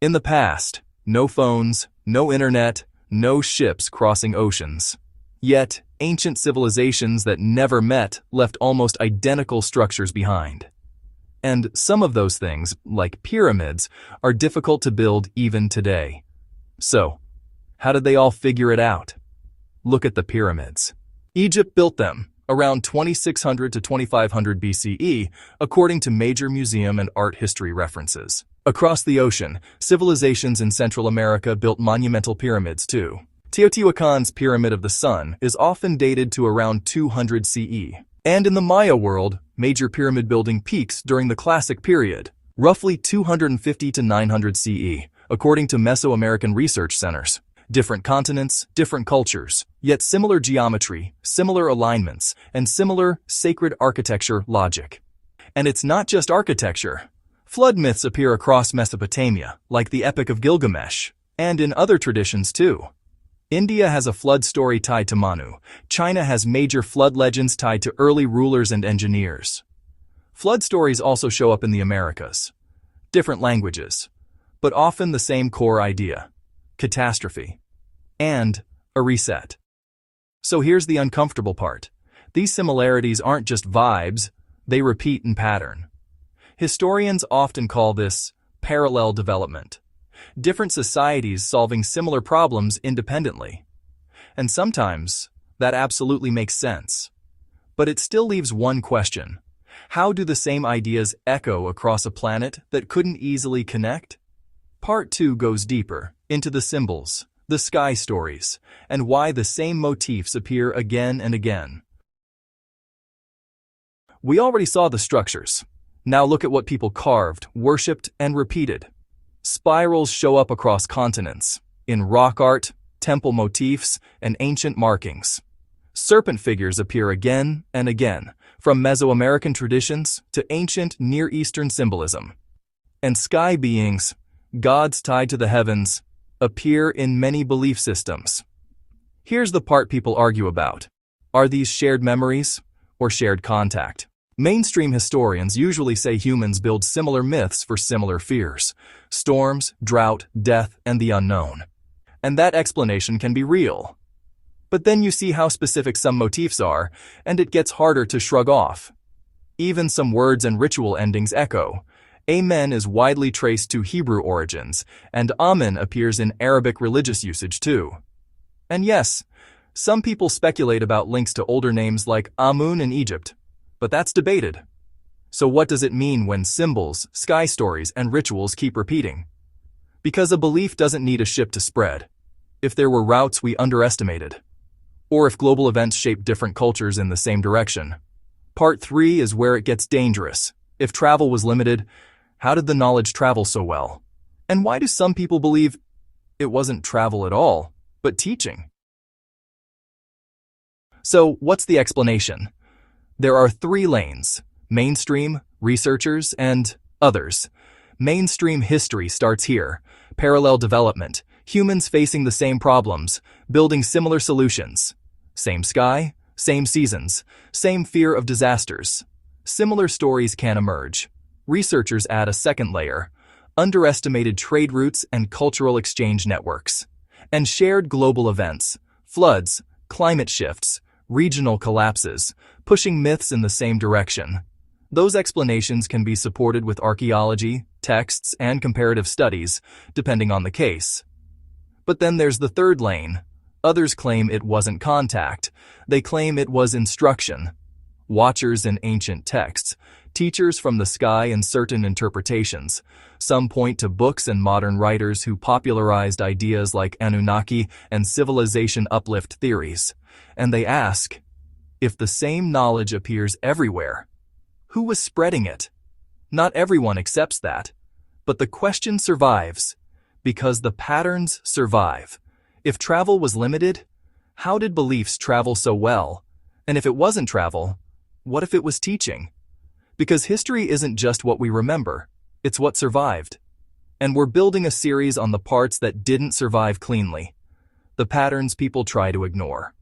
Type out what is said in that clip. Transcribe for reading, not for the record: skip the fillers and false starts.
In the past, no phones, no internet, no ships crossing oceans. Yet, ancient civilizations that never met left almost identical structures behind. And some of those things, like pyramids, are difficult to build even today. So, how did they all figure it out? Look at the pyramids. Egypt built them around 2600 to 2500 BCE, according to major museum and art history references. Across the ocean, civilizations in Central America built monumental pyramids too. Teotihuacan's Pyramid of the Sun is often dated to around 200 CE. And in the Maya world, major pyramid building peaks during the Classic period, roughly 250 to 900 CE, according to Mesoamerican research centers. Different continents, different cultures, yet similar geometry, similar alignments, and similar sacred architecture logic. And it's not just architecture. Flood myths appear across Mesopotamia, like the Epic of Gilgamesh, and in other traditions too. India has a flood story tied to Manu. China has major flood legends tied to early rulers and engineers. Flood stories also show up in the Americas. Different languages, but often the same core idea: catastrophe and a reset. So here's the uncomfortable part. These similarities aren't just vibes, they repeat in pattern. Historians often call this parallel development. Different societies solving similar problems independently. And sometimes that absolutely makes sense. But it still leaves one question. How do the same ideas echo across a planet that couldn't easily connect? Part 2 goes deeper into the symbols, the sky stories, and why the same motifs appear again and again. We already saw the structures. Now look at what people carved, worshipped, and repeated. Spirals show up across continents, in rock art, temple motifs, and ancient markings. Serpent figures appear again and again, from Mesoamerican traditions to ancient Near Eastern symbolism. And sky beings, gods tied to the heavens, appear in many belief systems. Here's the part people argue about. Are these shared memories or shared contact? Mainstream historians usually say humans build similar myths for similar fears: storms, drought, death, and the unknown. And that explanation can be real. But then you see how specific some motifs are, and it gets harder to shrug off. Even some words and ritual endings echo. Amen is widely traced to Hebrew origins, and Amen appears in Arabic religious usage too. And yes, some people speculate about links to older names like Amun in Egypt, but that's debated. So what does it mean when symbols, sky stories, and rituals keep repeating? Because a belief doesn't need a ship to spread. If there were routes we underestimated, or if global events shape different cultures in the same direction. Part 3 is where it gets dangerous. If travel was limited, how did the knowledge travel so well? And why do some people believe it wasn't travel at all, but teaching? So what's the explanation? There are 3 lanes: mainstream, researchers, and others. Mainstream history starts here. Parallel development, humans facing the same problems, building similar solutions. Same sky, same seasons, same fear of disasters. Similar stories can emerge. Researchers add a second layer: underestimated trade routes and cultural exchange networks. And shared global events, floods, climate shifts, regional collapses, pushing myths in the same direction. Those explanations can be supported with archaeology, texts, and comparative studies, depending on the case. But then there's the third lane. Others claim it wasn't contact. They claim it was instruction. Watchers in ancient texts, teachers from the sky in certain interpretations. Some point to books and modern writers who popularized ideas like Anunnaki and civilization uplift theories. And they ask, if the same knowledge appears everywhere, who was spreading it? Not everyone accepts that, but the question survives because the patterns survive. If travel was limited, how did beliefs travel so well? And if it wasn't travel, what if it was teaching? Because history isn't just what we remember, it's what survived. And we're building a series on the parts that didn't survive cleanly, the patterns people try to ignore.